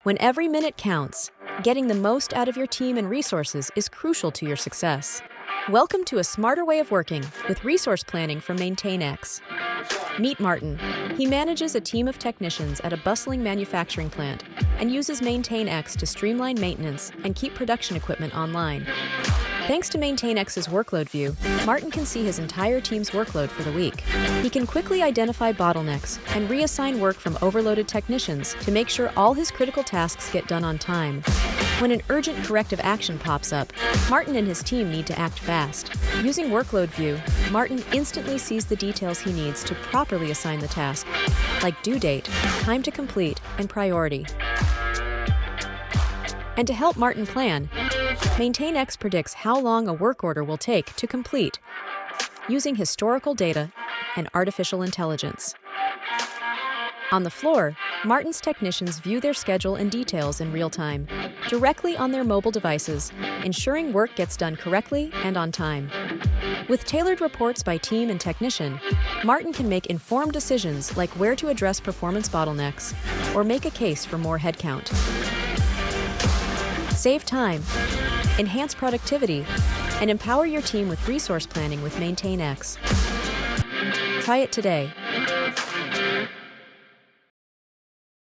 When every minute counts, getting the most out of your team and resources is crucial to your success. Welcome to a smarter way of working with resource planning from MaintainX. Meet Martin. He manages a team of technicians at a bustling manufacturing plant and uses MaintainX to streamline maintenance and keep production equipment online. Thanks to MaintainX's workload view, Martin can see his entire team's workload for the week. He can quickly identify bottlenecks and reassign work from overloaded technicians to make sure all his critical tasks get done on time. When an urgent corrective action pops up, Martin and his team need to act fast. Using Workload View, Martin instantly sees the details he needs to properly assign the task, like due date, time to complete, and priority. And to help Martin plan, MaintainX predicts how long a work order will take to complete, using historical data and artificial intelligence. On the floor, Martin's technicians view their schedule and details in real time, directly on their mobile devices, ensuring work gets done correctly and on time. With tailored reports by team and technician, Martin can make informed decisions like where to address performance bottlenecks or make a case for more headcount. Save time, enhance productivity, and empower your team with resource planning with MaintainX. Try it today.